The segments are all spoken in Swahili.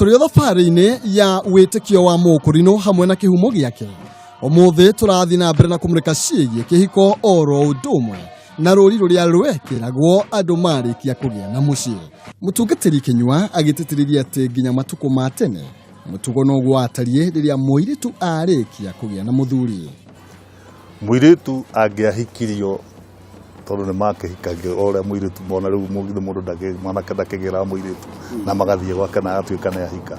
Tũrĩ thabarĩ-inĩ ya wĩtĩkio wa mũkũrinũ hamwe na kĩhumo gĩake. Ũmũthĩ tũrathiĩ na mbere na kũmũrĩka ciĩgiĩ kĩhiko oro ũndũ ũmwe na rũri rũrĩa rwekĩragwo andũ marĩkia kũgĩa na mũciĩ. Mũtungatĩri Kĩnyua agĩtĩtĩrĩria atĩ nginya matukũ ma tene mũtugo no gwatariĩ rĩrĩa mũirĩtu arĩkia kũgĩa na mũthuri. Mũirĩtu angĩahikirio tondũ nĩ makĩhikagia o ũrĩa mũirĩtu mona rĩu mũndũ ndakĩgera mũirĩtu na magathiĩ gwake na agatuĩka nĩ ahika.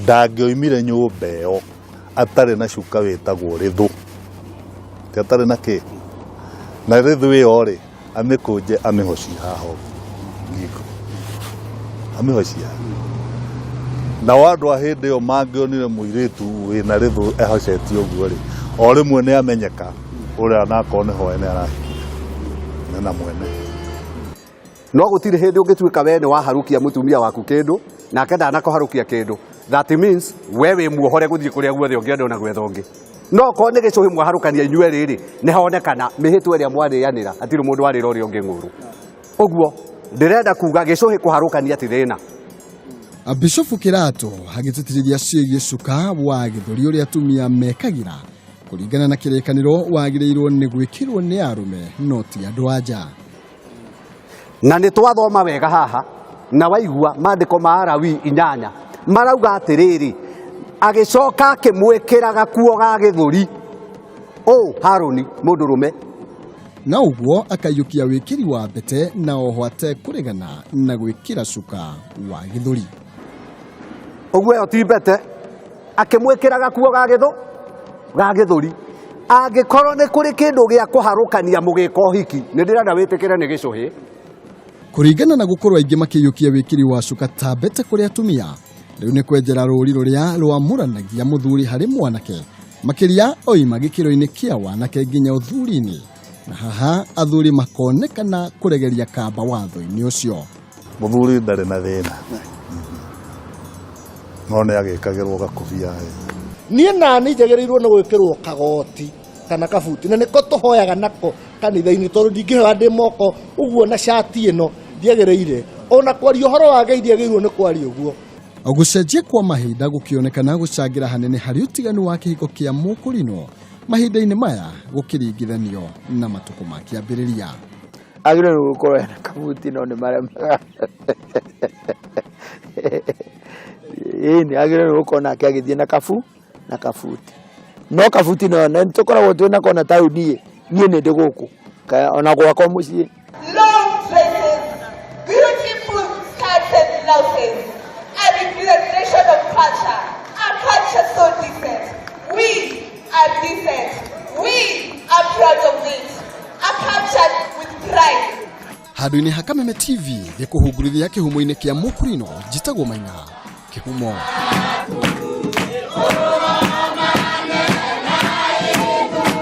Ndangĩoimire nyũmba ĩyo atarĩ na cuka wĩtagwo rĩthũ. Atarĩ na kĩ? Na rĩthũ ĩyo rĩ, amĩkũnje amĩhoci haha ngiko. Amĩhoci haha. Na andũ a hĩndĩ ĩyo mangĩonire mũirĩtu wĩna rĩthũ ehocetie ũguo rĩ, o rĩmwe nĩ amenyeka ũrĩa nako nĩ hoe nĩ arahika. Na mwene no gũtirĩ hĩndĩ ũngĩtuĩka we nĩ waharukia mũtumia waku kĩndũ nake ndanakoharukia kĩndũ. That means we wĩ muohore gũthiĩ kũrĩa guothe ũngĩenda ona gwetha ũngĩ. No ko nĩ gĩcũhĩ mwaharukania inyuĩ rĩrĩ nĩ honekana mĩhĩtwa ĩrĩa mwarĩanĩra hatirĩ mũndũ warĩra ũrĩa ũngĩ ng'ũrũ. Ũguo ndĩrenda kuga gĩcũhĩ kũharukania ti thĩna. Bishop Kĩratũ agĩtĩtĩrĩria ciĩgiĩ cuka wa gĩthũri ũrĩa atumia mekagĩra kũringana na kĩrĩkanĩro wagĩrĩirwo nĩ gwĩkĩrwo nĩ arũme no ti andũ anja. Na nĩ twathoma wega haha na waigua maandĩko ma Alawii 8 marauga atĩrĩrĩ, agĩcoka akĩmwĩkĩra gakuo ga gĩthũri Harũni mũndũrũme. Na ũguo akaiyũkia wĩkĩri wa mbete na oho atekũregana na gwĩkĩra cuka wa gĩthũri. Ũguo ĩyo ti mbete, akĩmwĩkĩra gakuo ga gĩthũri. Angĩkorwo nĩ kũrĩ kĩndũ gĩa kũharũkania mũgĩka ũhiki, nĩ ndĩrenda wĩtĩkĩre nĩ gĩcũhĩ. Kũringana na gũkorwo aingĩ makĩiyũkia wĩkĩri wa cuka ta mbete kũrĩ atumia, rĩu nĩ kwenjera rũri rũrĩa rwamũranagia mũthuri harĩ mwanake, makĩria oima gĩkĩro-inĩ kĩa wanake nginya ũthuri-inĩ. Na haha athuri makonekana kũregeria kamba watho-inĩ ũcio. Mũthuri ndarĩ na thĩna, no nĩ agĩkagĩrwo gakũbia. Niĩ nani njagĩrĩirwo nĩ gwĩkĩrwo kagoti kana kabuti, na nĩko tũhoyaga nako kanitha-inĩ tondũ ndingĩhoya ndĩ moko ũguo na shati ĩno ndiagĩrĩire. Ona kwaria ũhoro wa Ngai ndiagĩrĩirwo nĩ kwaria ũguo. Gũcenjia kwa mahinda gũkĩonekana gũcangĩra hanene harĩ ũtiganu wa kĩhiko kĩa mũkũrinũ mahinda-inĩ maya gũkĩringithanio na matukũ ma kĩambĩrĩria. Agĩrĩirwo gũkorwo na kabuti no nĩ maremaga. Ĩĩ agĩrĩirwo gũkorwo nake agĩthiĩ na kabuti. No kabuti no tũkoragwo twĩ nako na taũni niĩ nĩ ndĩ gũkũ ona gwakwa mũciĩ. Long dresses, beautiful skirts and blouses, a representation of culture, a culture so decent. We are decent. We are proud of it. A culture with pride. Handũ-inĩ ha Kameme TV gĩkũhungurithia kĩhumo-inĩ kĩa mũkũrinũ njĩtagwo Maina Kĩhumo.